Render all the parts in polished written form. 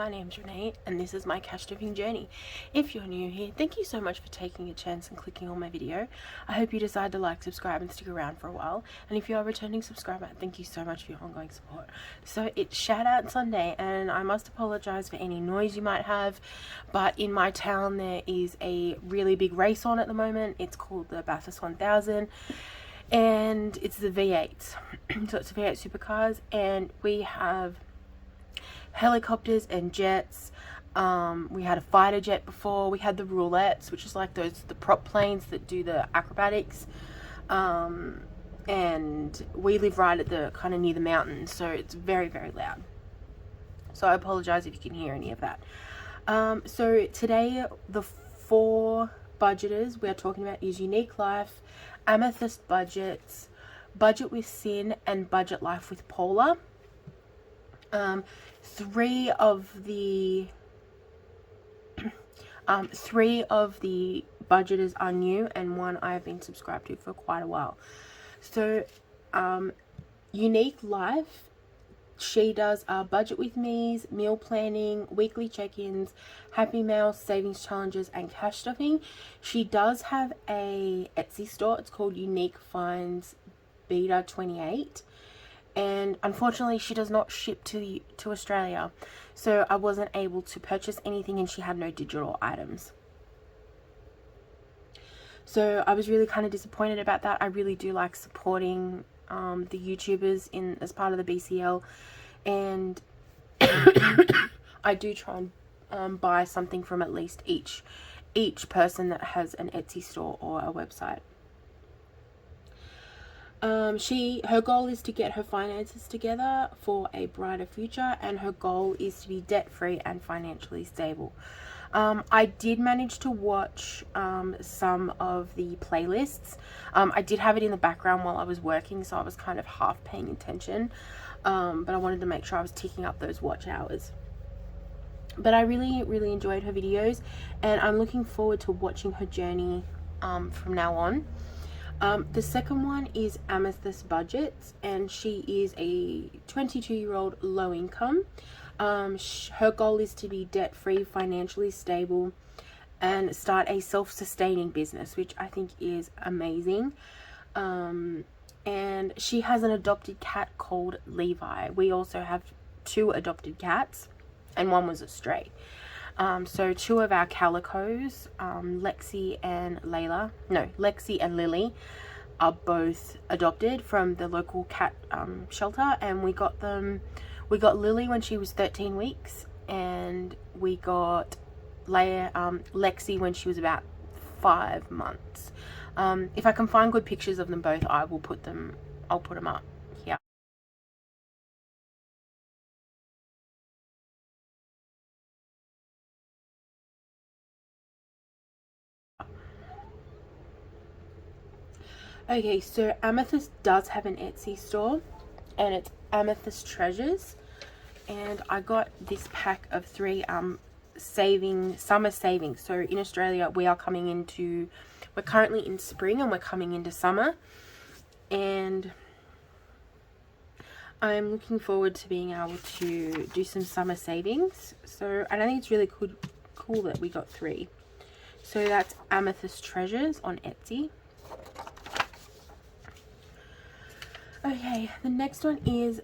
my name's Renee and this is my cash dipping journey. If you're new here, thank you so much for taking a chance and clicking on my video. I hope you decide to like, subscribe and stick around for a while. And if you are a returning subscriber, thank you so much for your ongoing support. So it's shout out Sunday and I must apologize for any noise you might have, but in my town there is a really big race on at the moment. It's called the Bathurst 1000 and it's the V8s. So it's V8 supercars and we have helicopters and jets. We had a fighter jet before. We had the roulettes, which is like the prop planes that do the acrobatics, and we live right at the kind of near the mountains, so it's very, very loud. So I apologize if you can hear any of that. So today the 4 budgeters we are talking about is Unique Life, Amethyst Budgets, Budget with Sin, and Budget Life with Paula. 3 of the budgeters are new and one I have been subscribed to for quite a while. So Unique Life, she does budget with me's, meal planning, weekly check-ins, happy mail, savings challenges, and cash stuffing. She does have a Etsy store. It's called Unique Finds Beta 28. And unfortunately she does not ship to Australia, so I wasn't able to purchase anything and she had no digital items. So I was really kind of disappointed about that. I really do like supporting the YouTubers as part of the BCL, and I do try and buy something from at least each person that has an Etsy store or a website. Her goal is to get her finances together for a brighter future, and her goal is to be debt-free and financially stable. I did manage to watch some of the playlists. I did have it in the background while I was working, so I was kind of half paying attention, but I wanted to make sure I was ticking up those watch hours. But I really, really enjoyed her videos, and I'm looking forward to watching her journey from now on. The second one is Amethyst Budget, and she is a 22-year-old low income. Her goal is to be debt-free, financially stable, and start a self-sustaining business, which I think is amazing. And she has an adopted cat called Levi. We also have 2 adopted cats, and one was a stray. So 2 of our calicos, Lexi and Lily, are both adopted from the local cat shelter, and we got Lily when she was 13 weeks, and we got Lexi when she was about 5 months. If I can find good pictures of them both, I'll put them up here. Okay, so Amethyst does have an Etsy store, and it's Amethyst Treasures, and I got this pack of 3 summer savings. So in Australia we're currently in spring and we're coming into summer, and I'm looking forward to being able to do some summer savings. So and I think it's really cool that we got 3. So that's Amethyst Treasures on Etsy. Okay, the next one is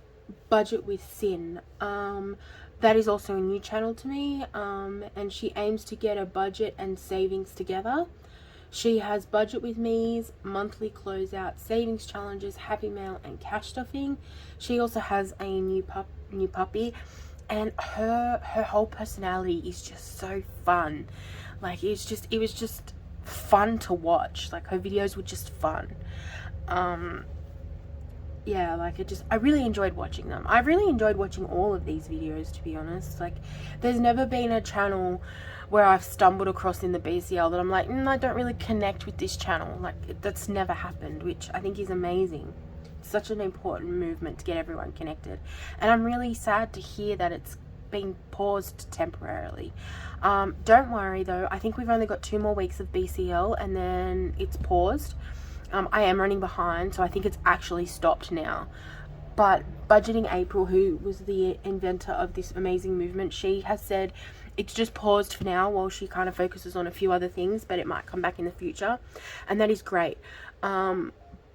Budget with Sin. That is also a new channel to me, and she aims to get a budget and savings together. She has Budget with Me's, monthly closeout, savings challenges, happy mail, and cash stuffing. She also has a new puppy, and her whole personality is just so fun. Like it was just fun to watch. Like her videos were just fun. Yeah, like I really enjoyed watching them. I really enjoyed watching all of these videos, to be honest. Like there's never been a channel where I've stumbled across in the BCL that I'm like, I don't really connect with this channel. Like that's never happened, which I think is amazing. It's such an important movement to get everyone connected, and I'm really sad to hear that it's being paused temporarily. Don't worry though, I think we've only got 2 more weeks of BCL and then it's paused. I am running behind, so I think it's actually stopped now. But Budgeting April, who was the inventor of this amazing movement, she has said it's just paused for now while she kind of focuses on a few other things, but it might come back in the future, and that is great.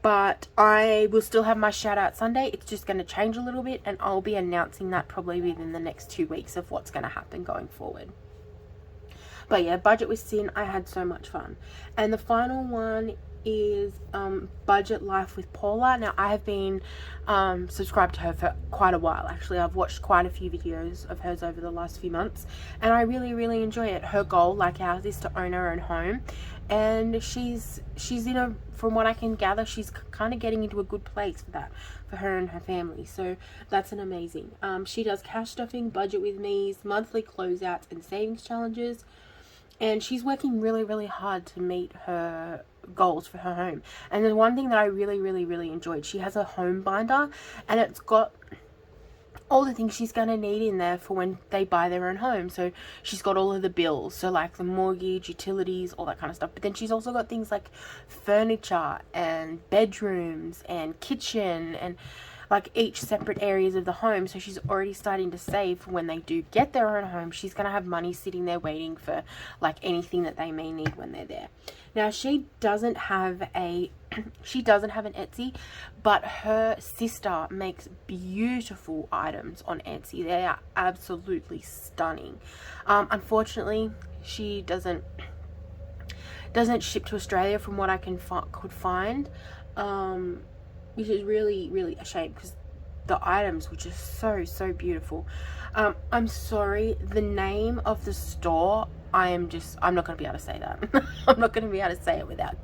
But I will still have my shout out Sunday. It's just going to change a little bit, and I'll be announcing that probably within the next 2 weeks of what's going to happen going forward. But yeah, Budget with Sin, I had so much fun. And the final one is Budget Life with Paula. Now, I have been subscribed to her for quite a while. Actually, I've watched quite a few videos of hers over the last few months, and I really enjoy it. Her goal, like ours, is to own her own home, and she's in a, from what I can gather, she's kind of getting into a good place for that, for her and her family. So that's an amazing. She does cash stuffing, budget with me's, monthly closeouts, and savings challenges. And she's working really hard to meet her goals for her home. And the one thing that I really enjoyed, she has a home binder, and it's got all the things she's going to need in there for when they buy their own home. So she's got all of the bills, so like the mortgage, utilities, all that kind of stuff. But then she's also got things like furniture and bedrooms and kitchen and like each separate areas of the home. So she's already starting to save for when they do get their own home. She's going to have money sitting there waiting for like anything that they may need when they're there. Now, she doesn't have an Etsy, but her sister makes beautiful items on Etsy. They are absolutely stunning. Unfortunately, she doesn't ship to Australia from what I could find, which is really a shame, because the items were just so beautiful. I'm sorry, the name of the store, I'm not going to be able to say that. I'm not going to be able to say it without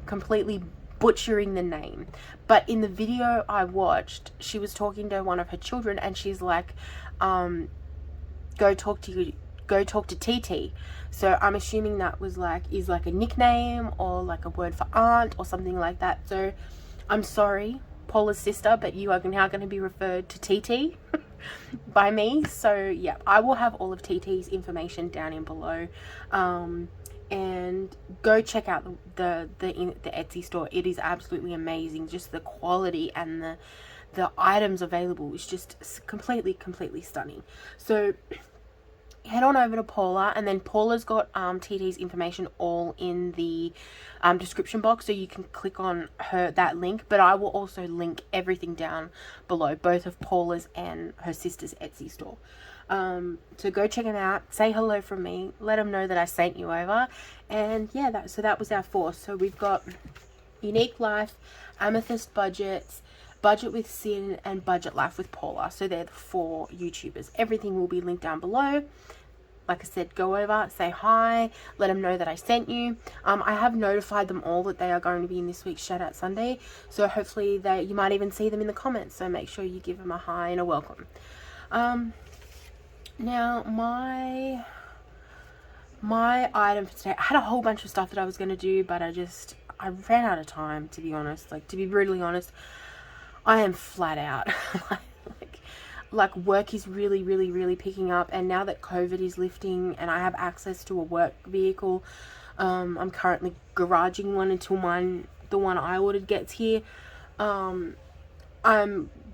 completely butchering the name. But in the video I watched, she was talking to one of her children, and she's like, go talk to TT. So I'm assuming that is like a nickname or like a word for aunt or something like that. So I'm sorry, Paula's sister, but you are now going to be referred to TT by me. So yeah, I will have all of TT's information down in below. And go check out the Etsy store. It is absolutely amazing. Just the quality and the items available is just completely stunning. So head on over to Paula, and then Paula's got TT's information all in the description box, so you can click on that link. But I will also link everything down below, both of Paula's and her sister's Etsy store. So go check them out, say hello from me, let them know that I sent you over. And yeah, that was our 4. So we've got Unique Life, Amethyst Budgets, Budget with Sin, and Budget Life with Paula. So they're the 4 YouTubers. Everything will be linked down below. Like I said, go over, say hi, let them know that I sent you. I have notified them all that they are going to be in this week's Shoutout Sunday. So hopefully you might even see them in the comments. So make sure you give them a hi and a welcome. Now, my item for today, I had a whole bunch of stuff that I was going to do, but I ran out of time, to be honest. Like, to be brutally honest, I am flat out. like work is really picking up, and now that COVID is lifting and I have access to a work vehicle, I'm currently garaging one until the one I ordered gets here. I'm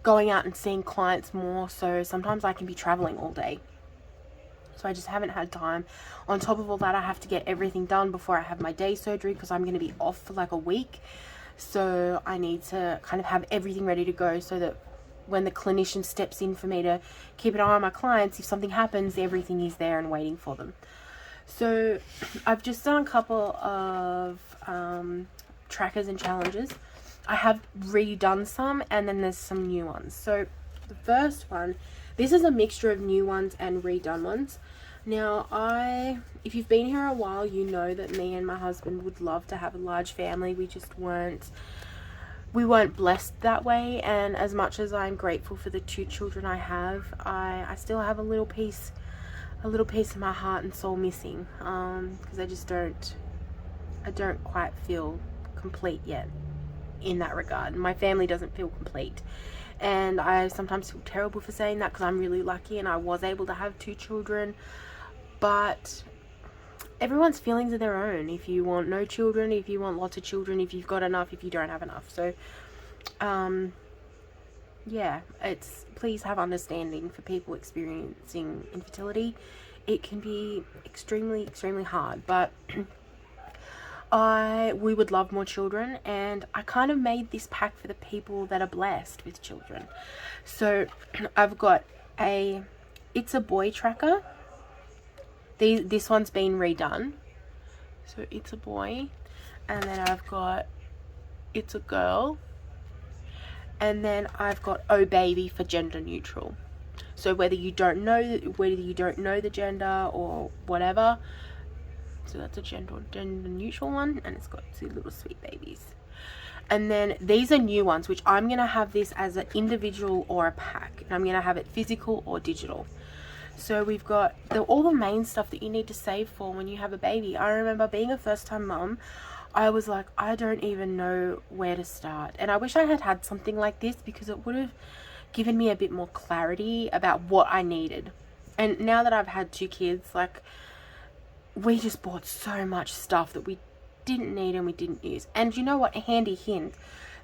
going out and seeing clients more, so sometimes I can be traveling all day. So I just haven't had time. On top of all that, I have to get everything done before I have my day surgery, because I'm going to be off for like a week. So I need to kind of have everything ready to go, so that when the clinician steps in for me to keep an eye on my clients, if something happens, everything is there and waiting for them. So I've just done a couple of trackers and challenges. I have redone some, and then there's some new ones. So the first one, this is a mixture of new ones and redone ones. Now, if you've been here a while, you know that me and my husband would love to have a large family. We just weren't blessed that way. And as much as I'm grateful for the 2 children I have, I still have a little piece of my heart and soul missing, because I don't quite feel complete yet in that regard. My family doesn't feel complete. And I sometimes feel terrible for saying that, because I'm really lucky and I was able to have 2 children. But everyone's feelings are their own. If you want no children, if you want lots of children, if you've got enough, if you don't have enough. So yeah, it's, please have understanding for people experiencing infertility. It can be extremely, extremely hard, but we would love more children, and I kind of made this pack for the people that are blessed with children. So I've got it's a boy tracker. This one's been redone, so it's a boy, and then I've got it's a girl, and then I've got oh baby for gender neutral. So whether you don't know the gender or whatever. So that's a gender neutral one, and it's got 2 little sweet babies. And then these are new ones, which I'm going to have this as an individual or a pack. And I'm going to have it physical or digital. So we've got all the main stuff that you need to save for when you have a baby. I remember being a first-time mum, I was like, I don't even know where to start. And I wish I had had something like this, because it would have given me a bit more clarity about what I needed. And now that I've had 2 kids, like, we just bought so much stuff that we didn't need and we didn't use. And you know what? A handy hint.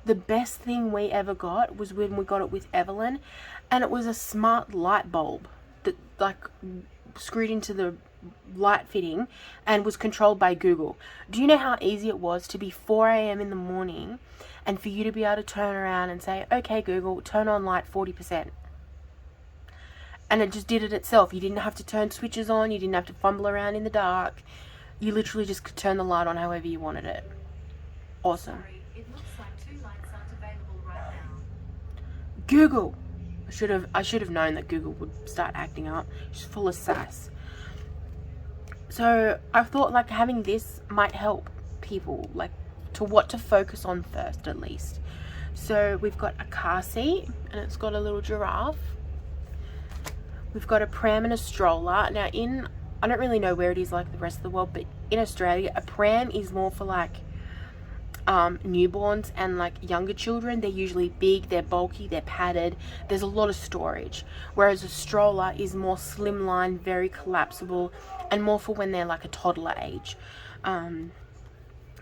The best thing we ever got was when we got it with Evelyn, and it was a smart light bulb that like screwed into the light fitting and was controlled by Google. Do you know how easy it was to be 4 a.m. in the morning and for you to be able to turn around and say, okay Google, turn on light 40%? And it just did it itself. You didn't have to turn switches on. You didn't have to fumble around in the dark. You literally just could turn the light on however you wanted it. Awesome. Sorry, it looks like 2 lights aren't available right now. Google. I should have known that Google would start acting up. She's full of sass. So I thought like having this might help people, like to what to focus on first at least. So we've got a car seat, and it's got a little giraffe. We've got a pram and a stroller. Now I don't really know where it is like the rest of the world, but in Australia, a pram is more for like newborns and like younger children. They're usually big, they're bulky, they're padded. There's a lot of storage. Whereas a stroller is more slimline, very collapsible, and more for when they're like a toddler age.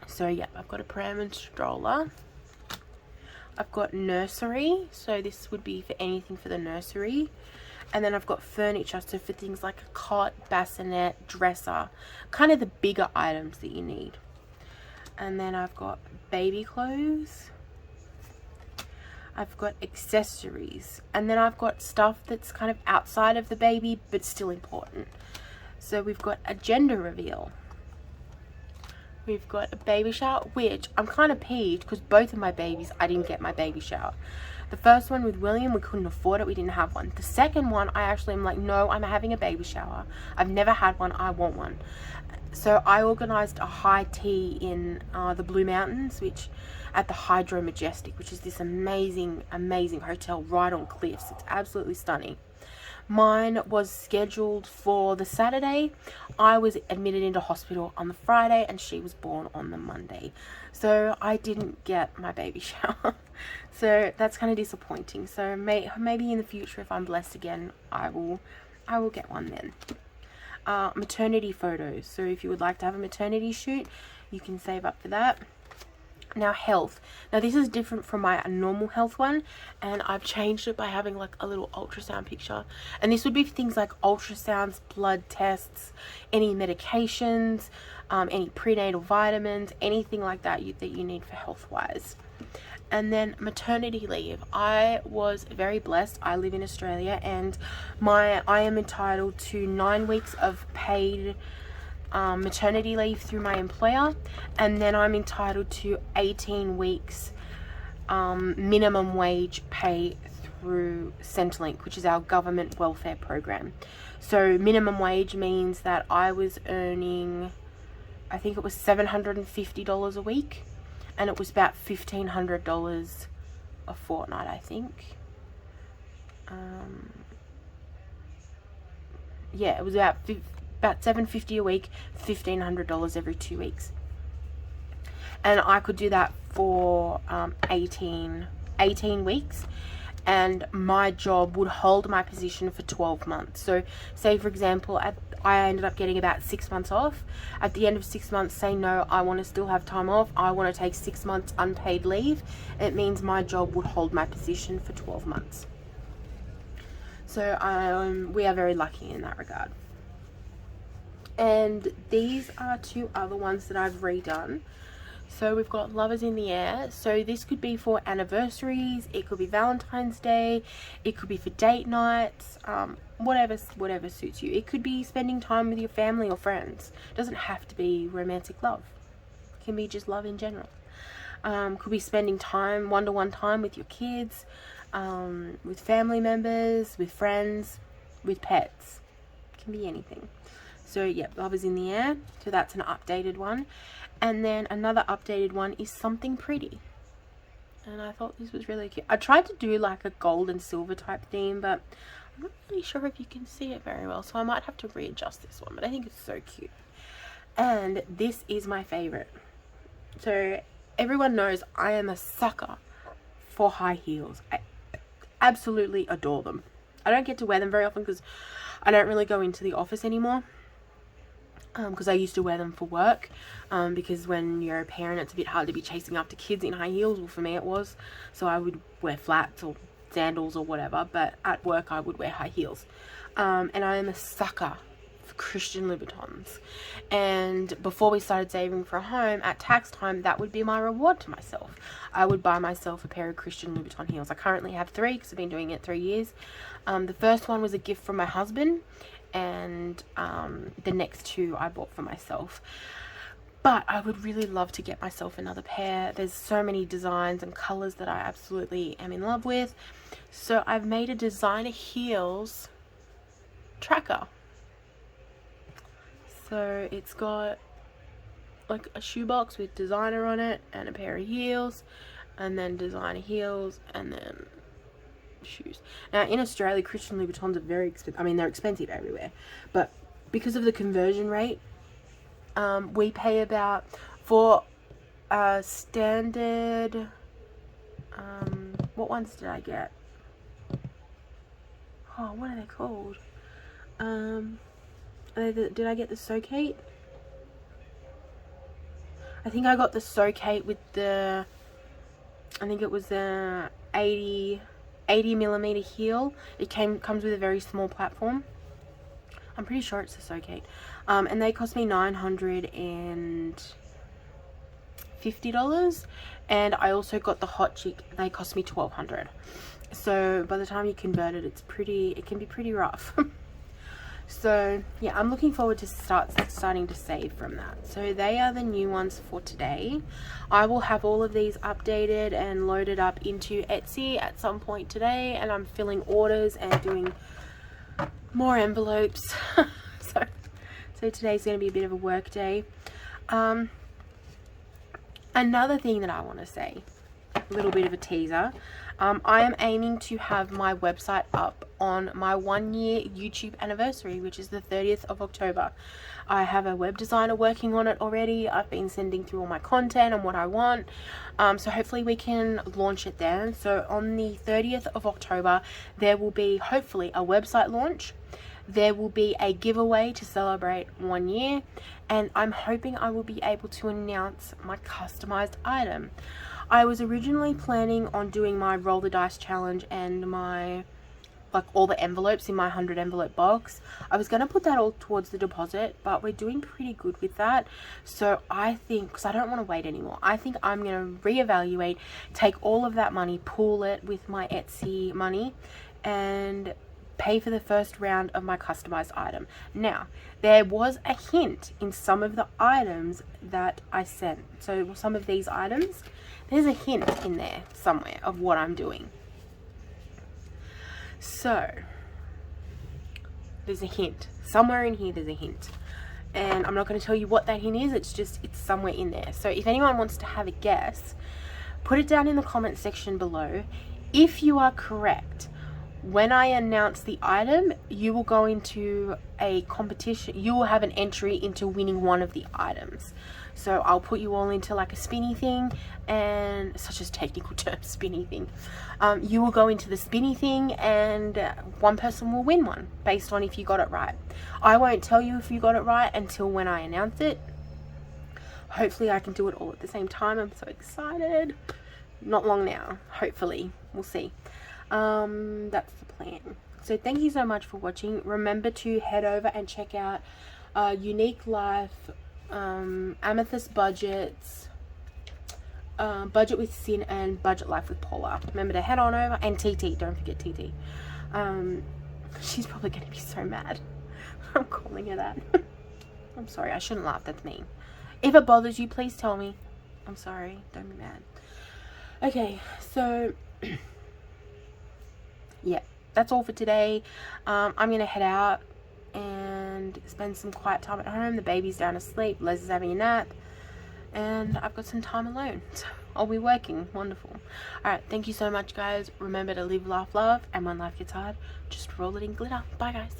So yeah, I've got a pram and stroller. I've got nursery. So this would be for anything for the nursery. And then I've got furniture, so for things like a cot, bassinet, dresser, kind of the bigger items that you need. And then I've got baby clothes. I've got accessories. And then I've got stuff that's kind of outside of the baby, but still important. So we've got a gender reveal. We've got a baby shower, which I'm kind of peeved because both of my babies, I didn't get my baby shower. The first one with William, we couldn't afford it. We didn't have one. The second one, I actually am like, no, I'm having a baby shower. I've never had one. I want one. So I organised a high tea in the Blue Mountains, which at the Hydro Majestic, which is this amazing, amazing hotel right on cliffs. It's absolutely stunning. Mine was scheduled for the Saturday. I was admitted into hospital on the Friday, and she was born on the Monday. So I didn't get my baby shower. So that's kind of disappointing. So maybe in the future, if I'm blessed again, I will get one then. Maternity photos. So if you would like to have a maternity shoot, you can save up for that. Now health. Now this is different from my normal health one, and I've changed it by having like a little ultrasound picture. And this would be for things like ultrasounds, blood tests, any medications, any prenatal vitamins, anything like that that you need for health wise. And then maternity leave. I was very blessed. I live in Australia, and I am entitled to 9 weeks of paid maternity leave through my employer, and then I'm entitled to 18 weeks minimum wage pay through Centrelink, which is our government welfare program. So minimum wage means that I was earning, I think it was $750 a week, and it was about $1,500 a fortnight, I think. Yeah, it was about $750 a week, $1,500 every 2 weeks. And I could do that for 18 weeks, and my job would hold my position for 12 months. So say for example, I ended up getting about 6 months off. At the end of 6 months, say no, I want to still have time off. I want to take 6 months unpaid leave. It means my job would hold my position for 12 months. So we are very lucky in that regard. And these are 2 other ones that I've redone. So we've got Lovers in the Air. So this could be for anniversaries, it could be Valentine's Day, it could be for date nights, whatever suits you. It could be spending time with your family or friends. It doesn't have to be romantic love. It can be just love in general. Could be spending time, one-to-one time with your kids, with family members, with friends, with pets. It can be anything. So yeah, Lovers in the Air. So that's an updated one. And then another updated one is Something Pretty. And I thought this was really cute. I tried to do like a gold and silver type theme, but I'm not really sure if you can see it very well. So I might have to readjust this one, but I think it's so cute. And this is my favorite. So everyone knows I am a sucker for high heels. I absolutely adore them. I don't get to wear them very often because I don't really go into the office anymore. Because I used to wear them for work, because when you're a parent it's a bit hard to be chasing after kids in high heels. Well, for me it was, so I would wear flats or sandals or whatever, but at work I would wear high heels. And I am a sucker for Christian Louboutins, and before we started saving for a home, at tax time, that would be my reward to myself. I would buy myself a pair of Christian Louboutin heels. I currently have 3 because I've been doing it 3 years. The first one was a gift from my husband, and the next 2 I bought for myself. But I would really love to get myself another pair. There's so many designs and colors that I absolutely am in love with. So I've made a designer heels tracker. So it's got like a shoebox with designer on it and a pair of heels, and then designer heels, and then shoes. Now in Australia, Christian Louboutins are very expensive. I mean, they're expensive everywhere, but because of the conversion rate, we pay about, for standard, what ones did I get? Oh, what are they called? Did I get the Shoutout? I think I got the Shoutout with the, I think it was the 80mm heel. It comes with a very small platform. I'm pretty sure it's the Shoutout. And they cost me $950, and I also got the Hot Chick. They cost me $1,200. So by the time you convert it, it can be pretty rough. So yeah, I'm looking forward to starting to save from that. So they are the new ones for today. I will have all of these updated and loaded up into Etsy at some point today, and I'm filling orders and doing more envelopes. so today's going to be a bit of a work day. Another thing that I want to say, a little bit of a teaser. I am aiming to have my website up on my 1-year YouTube anniversary, which is the 30th of October. I have a web designer working on it already. I've been sending through all my content and what I want. So hopefully we can launch it then. So on the 30th of October, there will be hopefully a website launch. There will be a giveaway to celebrate 1 year. And I'm hoping I will be able to announce my customized item. I was originally planning on doing my roll the dice challenge and my, like, all the envelopes in my 100 envelope box. I was going to put that all towards the deposit, but we're doing pretty good with that. So I think, because I don't want to wait anymore, I think I'm going to reevaluate, take all of that money, pool it with my Etsy money, and pay for the first round of my customized item. Now, there was a hint in some of the items that I sent. So some of these items, there's a hint in there somewhere of what I'm doing. So there's a hint somewhere in here. There's a hint, and I'm not going to tell you what that hint is. It's somewhere in there. So if anyone wants to have a guess, put it down in the comment section below. If you are correct, when I announce the item, you will go into a competition. You will have an entry into winning one of the items. So I'll put you all into like a spinny thing, and such as technical term, spinny thing. You will go into the spinny thing, and one person will win one based on if you got it right. I won't tell you if you got it right until when I announce it. Hopefully I can do it all at the same time. I'm so excited. Not long now, hopefully. We'll see. That's the plan. So thank you so much for watching. Remember to head over and check out Unique Life, Amethyst Budgets, Budget with Sin, and Budget Life with Paula. Remember to head on over, and TT, don't forget TT. She's probably going to be so mad. I'm calling her that. I'm sorry, I shouldn't laugh, that's mean. If it bothers you, please tell me. I'm sorry, don't be mad. Okay, so yeah, that's all for today. I'm going to head out and spend some quiet time at home. The baby's down asleep, Les is having a nap, and I've got some time alone, so I'll be working. Wonderful. Alright, thank you so much, guys. Remember to live, laugh, love, and when life gets hard, just roll it in glitter. Bye, guys.